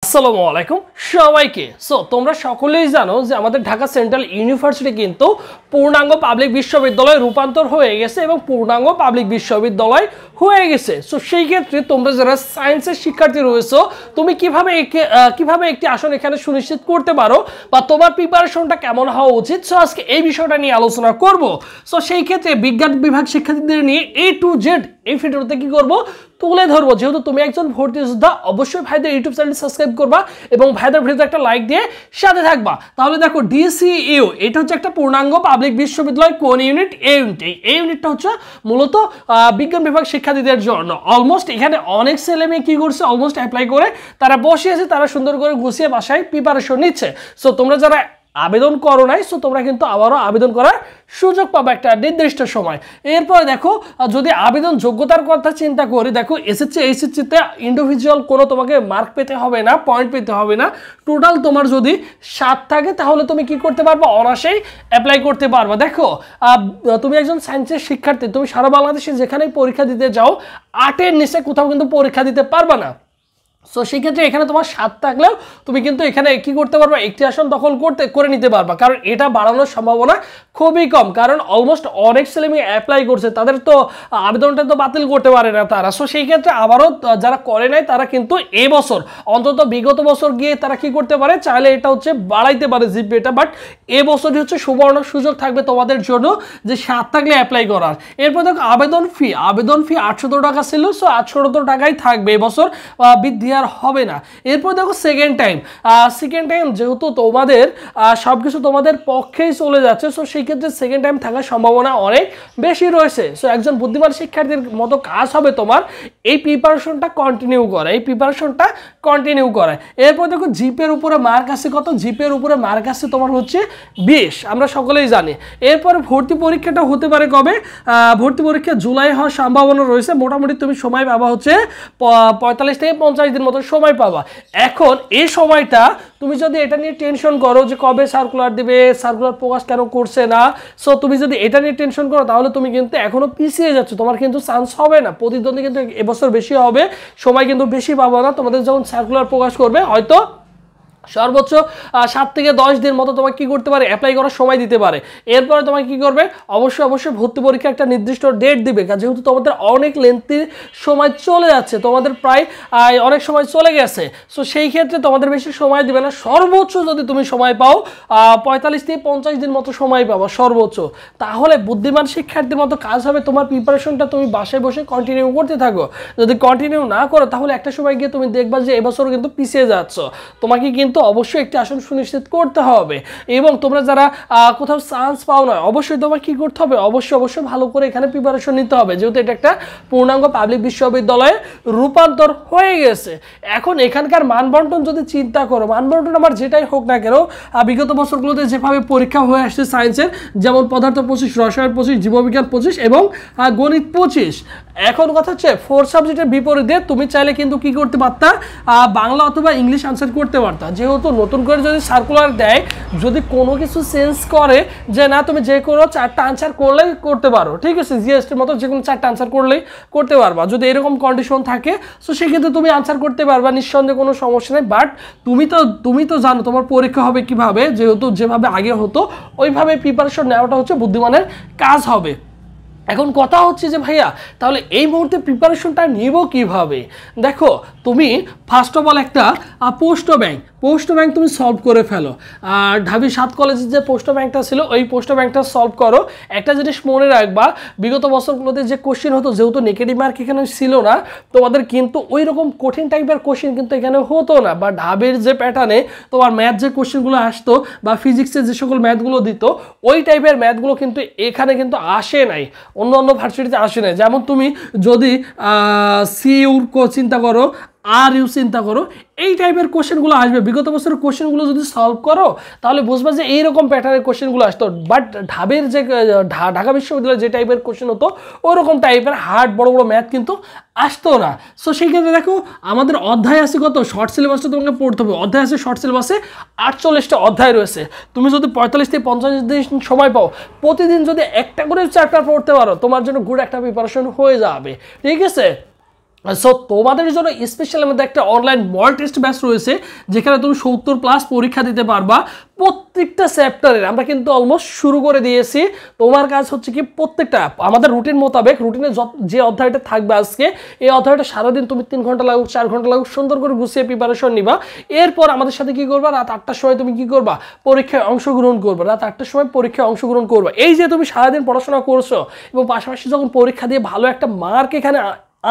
আসসালামু আলাইকুম সবাইকে। সো তোমরা সকলেই জানো যে আমাদের ঢাকা সেন্ট্রাল ইউনিভার্সিটি কিন্তু পূর্ণাঙ্গ পাবলিক বিশ্ববিদ্যালয়ে রূপান্তর হয়ে গেছে এবং পূর্ণাঙ্গ পাবলিক বিশ্ববিদ্যালয় হয়ে গেছে। সো সেই ক্ষেত্রে তোমরা যারা সায়েন্সের শিক্ষার্থী রয়েছো, তুমি কিভাবে একটি আসন এখানে সুনিশ্চিত করতে পারো বা তোমার প্রিপারেশনটা কেমন হওয়া উচিত, সো আজকে এই বিষয়টা নিয়ে আলোচনা করব। সো সেই ক্ষেত্রে বিজ্ঞান বিভাগ শিক্ষার্থীদের নিয়ে A to Z এই ভিডিওতে কি করব তুলে ধরবো। যেহেতু তুমি একজন ভর্তি যোদ্ধা, অবশ্যই ভাইদের ইউটিউব চ্যানেল সাবস্ক্রাইব করবা এবং ভাইদের ভিডিওতে একটা লাইক দিয়ে সাথে থাকবা। তাহলে দেখো DCU এটা হচ্ছে একটা পূর্ণাঙ্গ পাবলিক বিশ্ববিদ্যালয়। কোন ইউনিট? এই ইউনিটটা হচ্ছে মূলত বিজ্ঞান বিভাগ শিক্ষার্থীদের জন্য। অলমোস্ট এখানে অনেক ছেলে মেয়ে কি করছে, অলমোস্ট অ্যাপ্লাই করে তারা বসে আছে, তারা সুন্দর করে গুছিয়ে বাসায় প্রিপারেশন নিচ্ছে। সো তোমরা যারা আবেদন করো নাই, সো তোমরা কিন্তু আবারও আবেদন করার সুযোগ পাবে একটা নির্দিষ্ট সময়। এরপরে দেখো, যদি আবেদন যোগ্যতার কথা চিন্তা করি, দেখো এইচএসসিতে ইন্ডিভিজুয়াল কোনো তোমাকে মার্ক পেতে হবে না, পয়েন্ট পেতে হবে না। টোটাল তোমার যদি 7 থাকে তাহলে তুমি কি করতে পারবে, অনায়াসেই অ্যাপ্লাই করতে পারবে। দেখো তুমি একজন সায়েন্সের শিক্ষার্থী, তুমি সারা বাংলাদেশে যেখানেই পরীক্ষা দিতে যাও 8-এর নিচে কোথাও কিন্তু পরীক্ষা দিতে পারবে না। সো সেই ক্ষেত্রে এখানে তোমার 7 থাকলেও তুমি কিন্তু এখানে কি করতে পারবা, একটি আসন দখল করে নিতে পারবা। কারণ এটা বাড়ানোর সম্ভাবনা খুবই কম, কারণ অলমোস্ট অনেক ছেলে মেয়ে অ্যাপ্লাই করছে, তাদের তো আবেদনটা তো বাতিল করতে পারে না তারা। সো সেই ক্ষেত্রে আবারও যারা করে নাই তারা কিন্তু এবছর অন্তত বিগত বছর গিয়ে তারা কি করতে পারে, চাইলে এটা হচ্ছে বাড়াইতে পারে জিপিএটা, বাট এবছরই হচ্ছে সুবর্ণ সুযোগ থাকবে তোমাদের জন্য যে 7 থাকলে অ্যাপ্লাই করার। এরপর দেখো আবেদন ফি 800 টাকা ছিল, সো 800 টাকাই থাকবে এবছর, বৃদ্ধি আর হবে না। এরপর দেখো সেকেন্ড টাইম যেহেতু তোমাদের সবকিছু তোমাদের পক্ষেই চলে যাচ্ছে, সো সেই ক্ষেত্রে সেকেন্ড টাইম থাকার সম্ভাবনা অনেক বেশি রয়েছে। সো একজন বুদ্ধিমান শিক্ষার্থীর মতো কাজ হবে তোমার এই প্রিপারেশনটা কন্টিনিউ করা। এরপর দেখো জিপের উপরে মার্ক আছে কত, জিপের উপরে মার্ক আছে তোমার হচ্ছে 20, আমরা সকলেই জানি। এরপর ভর্তি পরীক্ষাটা হতে পারে কবে, ভর্তি পরীক্ষা জুলাই হওয়ার সম্ভাবনা রয়েছে। মোটামুটি তুমি সময় পাবা হচ্ছে 45 থেকে 50 দিন মতো সময় পাবা। এখন এই সময়টা তুমি যদি এটা নিয়ে টেনশন করো যে কবে সার্কুলার দিবে, সার্কুলার প্রকাশ কেন করছে না, সো তুমি যদি এটা নিয়ে টেনশন করো তাহলে তুমি কিন্তু এখনো পিছিয়ে যাচ্ছ, তোমার কিন্তু চান্স হবে না। প্রতিদ্বন্দ্বী কিন্তু এবছর বেশি হবে, সময় কিন্তু বেশি পাবো না। তোমাদের যখন সার্কুলার প্রকাশ করবে হয়তো সর্বোচ্চ 7 থেকে 10 দিন মতো তোমাকে কি করতে পারে, অ্যাপ্লাই করার সময় দিতে পারে। এরপরে তোমাকে কি করবে, অবশ্যই ভর্তি পরীক্ষা একটা নির্দিষ্ট ডেট দিবে, যেহেতু তোমাদের অনেক লেন্থি সময় চলে যাচ্ছে, তোমাদের প্রায় অনেক সময় চলে গেছে। সো সেই ক্ষেত্রে তোমাদের বেশি সময় দিবে না, সর্বোচ্চ যদি তুমি সময় পাও 45 থেকে 50 দিন মতো সময় পাবো সর্বোচ্চ। তাহলে বুদ্ধিমান শিক্ষার্থীর মতো কাজ হবে, তোমার প্রিপারেশনটা তুমি বাসায় বসে কন্টিনিউ করতে থাকো। যদি কন্টিনিউ না করো তাহলে একটা সময় গিয়ে তুমি দেখবা যে এবছরও কিন্তু পিছিয়ে যাচ্ছ। তোমাকে কিন্তু অবশ্যই একটি আসন সুনিশ্চিত করতে হবে। এবং তোমরা যারা কোথাও চান্স পাও না, অবশ্যই তোমার কি করতে হবে, অবশ্যই ভালো করে এখানে প্রিপারেশন নিতে হবে, যেহেতু এটা একটা পূর্ণাঙ্গ পাবলিক বিশ্ববিদ্যালয়ে রূপান্তর হয়ে গেছে। এখন এখানকার মানবন্টন যদি চিন্তা করো, মানবন্টন আমার যেটাই হোক না কেন, বিগত বছরগুলোতে যেভাবে পরীক্ষা হয়ে আসছে সায়েন্সের, যেমন পদার্থ 25, রসায়ন 25, জীববিজ্ঞান 25 এবং গণিত 25। এখন কথা হচ্ছে 4 সাবজেক্টের বিপরীতে তুমি চাইলে কিন্তু কি করতে পারতা, বাংলা অথবা ইংলিশ আনসার করতে পারতা। যেহেতু নতুন করে যদি সার্কুলার দেয়, যদি কোনো কিছু চেঞ্জ করে যে না তুমি যে কোনো 4টা আনসার করলেই করতে পারো, ঠিক আছে, জিএসটির মতো যে কোনো 4টা আনসার করলেই করতে পারবা, যদি এরকম কন্ডিশন থাকে, সো সেক্ষেত্রে তুমি আনসার করতে পারবা, নিঃসন্দেহে কোনো সমস্যা নেই। বাট তুমি তো জানো তোমার পরীক্ষা হবে কিভাবে, যেহেতু যেভাবে আগে হতো ওইভাবে প্রিপারেশন নেওয়াটা হচ্ছে বুদ্ধিমানের কাজ হবে। এখন কথা হচ্ছে যে ভাইয়া তাহলে এই মুহূর্তে প্রিপারেশনটা নিব কিভাবে। দেখো তুমি ফার্স্ট অফ অল একটা পোস্ট ব্যাংক তুমি সলভ করে ফেলো। আর ঢাবি 7 কলেজের যে পোস্ট ব্যাংকটা ছিল ওই পোস্ট ব্যাংকটা সলভ করো। একটা জিনিস মনে রাখবা, বিগত বছরগুলোতে যে কোশ্চেন হতো, যেহেতু নেগেটিভ মার্ক এখানে ছিল না, তোমাদের কিন্তু ওই রকম কঠিন টাইপের কোশ্চেন কিন্তু এখানে হতো না। বা ঢাবির যে প্যাটার্নে তোমার ম্যাথ যে কোশ্চেনগুলো আসতো বা ফিজিক্সের যে সকল ম্যাথগুলো দিত, ওই টাইপের ম্যাথগুলো কিন্তু এখানে কিন্তু আসে নাই, অন্য ভার্সিটিতে আসে নাই। যেমন তুমি যদি সিইউর চিন্তা করো, আর ইউ চিন্তা করো, এই টাইপের কোশ্চেনগুলো আসবে। বিগত বছরের কোশ্চেনগুলো যদি সলভ করো তাহলে বুঝবা যে এইরকম প্যাটার্নের কোশ্চেনগুলো আসতো। বাট ঢাবের যে ঢাকা বিশ্ববিদ্যালয়ের যে টাইপের কোশ্চেন হতো ওরকম টাইপের হার্ড বড় ম্যাথ কিন্তু আসতো না। সো সেই ক্ষেত্রে দেখো আমাদের অধ্যায় আছে কত, শর্ট সিলেবাসটা তোমাকে পড়তে হবে। অধ্যায় আছে শর্ট সিলেবাসে 48টা অধ্যায় রয়েছে। তুমি যদি 45 থেকে 50 দিন সময় পাও, প্রতিদিন যদি একটা করে চ্যাপ্টার পড়তে পারো, তোমার জন্য গুড একটা প্রিপারেশন হয়ে যাবে, ঠিক আছে। সো তোমাদের জন্য স্পেশাল আমাদের একটা অনলাইন মক টেস্ট ব্যাচ রয়েছে, যেখানে তুমি 70+ পরীক্ষা দিতে পারবা প্রত্যেকটা চ্যাপ্টারের। আমরা কিন্তু অলমোস্ট শুরু করে দিয়েছি। তোমার কাজ হচ্ছে কি, প্রত্যেকটা আমাদের রুটিন মোতাবেক, রুটিনে যে অধ্যায়টা থাকবে আজকে, এই অধ্যায়টা সারাদিন তুমি 3 ঘন্টা লাগুক 4 ঘন্টা লাগুক সুন্দর করে গুছিয়ে প্রিপারেশন নিবা। এরপর আমাদের সাথে কি করবা, রাত 8টার সময় তুমি কি করবা, পরীক্ষায় অংশগ্রহণ করবা। রাত 8টার সময় পরীক্ষায় অংশগ্রহণ করবা। এই যে তুমি সারাদিন পড়াশোনা করছো এবং পাশাপাশি যখন পরীক্ষা দিয়ে ভালো একটা মার্ক এখানে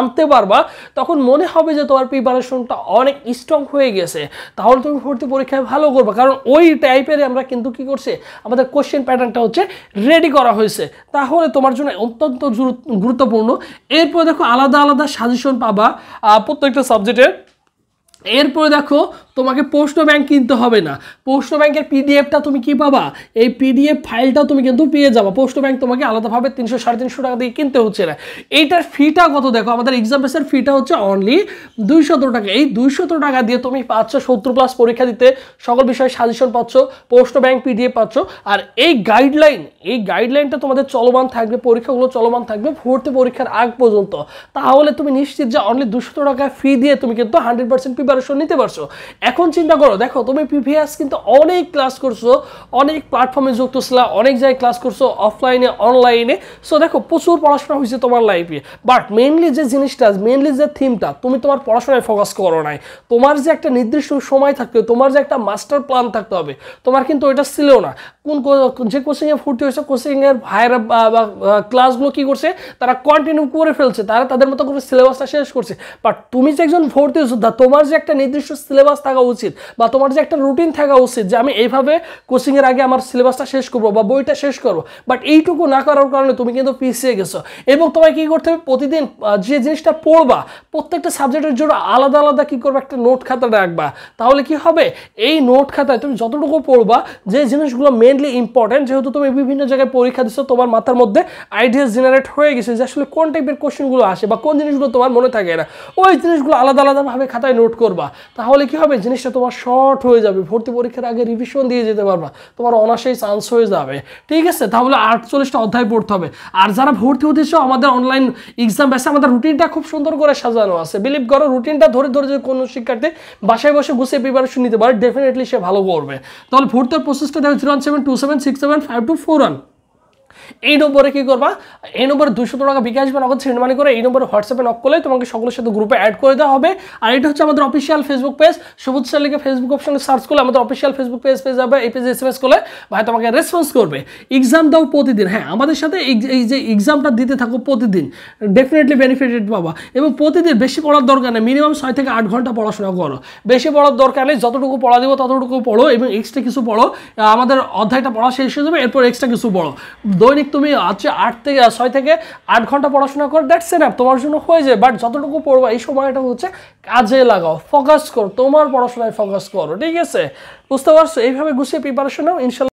আনতে পারবা, তখন মনে হবে যে তোমার প্রিপারেশনটা অনেক স্ট্রং হয়ে গেছে। তাহলে তুমি ভর্তি পরীক্ষায় ভালো করবা, কারণ ওই টাইপের আমরা কিন্তু কি করছে, আমাদের কোশ্চেন প্যাটার্নটা হচ্ছে রেডি করা হয়েছে। তাহলে তোমার জন্য অত্যন্ত গুরুত্বপূর্ণ। এরপর দেখো আলাদা আলাদা সাজেশন পাবা প্রত্যেকটা সাবজেক্টের। এরপরে দেখো তোমাকে প্রশ্ন ব্যাংক কিনতে হবে না। প্রশ্ন ব্যাংকের পিডিএফটা তুমি কি পাবা, এই পিডিএফ ফাইলটাও তুমি কিন্তু পেয়ে যাবা। প্রশ্ন ব্যাংক তোমাকে আলাদাভাবে 300-350 টাকা দিয়ে কিনতে হচ্ছে না। এইটার ফিটা কত দেখো, আমাদের এক্সাম বেসের ফিটা হচ্ছে অনলি 200 টাকা। এই 200 টাকা দিয়ে তুমি পাচ্ছ 70+ পরীক্ষা দিতে, সকল বিষয়ে সাজেশন পাচ্ছ, প্রশ্ন ব্যাংক পিডিএফ পাচ্ছ। আর এই গাইডলাইনটা তোমাদের চলমান থাকবে, পরীক্ষাগুলো চলমান থাকবে ভর্তি পরীক্ষার আগ পর্যন্ত। তাহলে তুমি নিশ্চিত যে অনলি 200 টাকা ফি দিয়ে তুমি কিন্তু 100% প্রিপারেশন নিতে পারছো। এখন চিন্তা করো, দেখো তুমি প্রিভিয়াস কিন্তু অনেক ক্লাস করছো, অনেক প্ল্যাটফর্মে যুক্ত ছিল, অনেক জায়গায় ক্লাস করছো, অফলাইনে অনলাইনে। সো দেখো প্রচুর পড়াশোনা হয়েছে তোমার লাইফে, বাট মেইনলি যে জিনিসটা, মেইনলি যে থিমটা, তুমি তোমার পড়াশোনায় ফোকাস করো নাই। তোমার যে একটা নির্দিষ্ট সময় থাকতে হবে, তোমার যে একটা মাস্টার প্ল্যান থাকতে হবে, তোমার কিন্তু ওইটা ছিল না। যে কোচিংয়ে ভর্তি হয়েছে, কোচিংয়ের ভাইয়েরা বা ক্লাসগুলো কী করছে, তারা কন্টিনিউ করে ফেলছে, তারা তাদের মতো করে সিলেবাসটা শেষ করছে। বাট তুমি যে একজন ভর্তি যোদ্ধা, তোমার যে একটা নির্দিষ্ট সিলেবাস থাকা উচিত, বা তোমার যে একটা রুটিন থাকা উচিত যে আমি এইভাবে কোচিংয়ের আগে আমার সিলেবাসটা শেষ করবো বা বইটা শেষ করবো, বাট এইটুকু না করার কারণে তুমি কিন্তু পিছিয়ে গেছো। এবং তোমায় কী করতে হবে, প্রতিদিন যে জিনিসটা পড়বা, প্রত্যেকটা সাবজেক্টের জন্য আলাদা আলাদা কী করবে, একটা নোট খাতা রাখবা। তাহলে কি হবে, এই নোট খাতায় তুমি যতটুকু পড়বা, যে জিনিসগুলো মেনলি ইম্পর্টেন্ট, যেহেতু তুমি বিভিন্ন জায়গায় পরীক্ষা দিচ্ছ, তোমার মাথার মধ্যে আইডিয়াস জেনারেট হয়ে গেছে যে আসলে কোন টাইপের কোশ্চেনগুলো আসে বা কোন জিনিসগুলো তোমার মনে থাকে না, ওই জিনিসগুলো আলাদা আলাদাভাবে খাতায় নোট করবা। তাহলে কি হবে, জিনিসটা তোমার শর্ট হয়ে যাবে, ভর্তি পরীক্ষার আগে রিভিশন দিয়ে যেতে পারবা, তোমার অনায়াসেই চান্স হয়ে যাবে। ঠিক আছে, তাহলে 48টা অধ্যায় পড়তে হবে। আর যারা ভর্তি হতেছ, আমাদের অনলাইন এক্সাম ব্যাচে আমাদের রুটিনটা খুব সুন্দর করে সাজানো আছে। বিলিভ করো, রুটিনটা ধরে ধরে যদি কোনো শিক্ষার্থী বাসায় বসে গুছিয়ে প্রিপারেশন নিতে পারে, ডেফিনেটলি সে ভালো করবে। তাহলে ভর্তির প্রসেসটা দেখো 01727675241। এই নম্বরে কি করবা, এই নম্বরে 200 টাকা বিকাশ বা নগদ সেন্ড মানি করে এই নম্বরে হোয়াটসঅ্যাপে নক করলে তোমাকে সকলের সাথে গ্রুপে অ্যাড করে দেওয়া হবে। আর এটা হচ্ছে আমাদের অফিসিয়াল ফেসবুক পেজ, সবুজ স্যার লিখে ফেসবুক অপশনে সার্চ করলে আমাদের অফিসিয়াল ফেসবুক পেজ পেয়ে যাবে। এই পেজে SMS করলে ভাই তোমাকে রেসপন্স করবে। এক্সাম দাও প্রতিদিন, হ্যাঁ আমাদের সাথে এই যে এক্সামটা দিতে থাকো প্রতিদিন, ডেফিনেটলি বেনিফিটেড পাবা। এবং প্রতিদিন বেশি পড়ার দরকার নেই, মিনিমাম 6 থেকে 8 ঘন্টা পড়াশোনা করো। বেশি পড়ার দরকার নেই, যতটুকু পড়া দিব ততটুকু পড়ো এবং এক্সট্রা কিছু পড়ো। আমাদের অধ্যায়টা পড়া শেষ হয়ে যাবে, এরপর এক্সট্রা কিছু পড়ো। দৈনিক তুমি 6 থেকে 8 ঘন্টা পড়াশোনা করো, দ্যাটস এনাফ, তোমার জন্য হয়ে যায়। বাট যতটুকু পড়বা এই সময়টা হচ্ছে কাজে লাগাও, ফোকাস করো, তোমার পড়াশোনায় ফোকাস করো। ঠিক আছে, বুঝতে পারছো? এইভাবে গুছিয়ে প্রিপারেশন নাও, ইনশাল্লাহ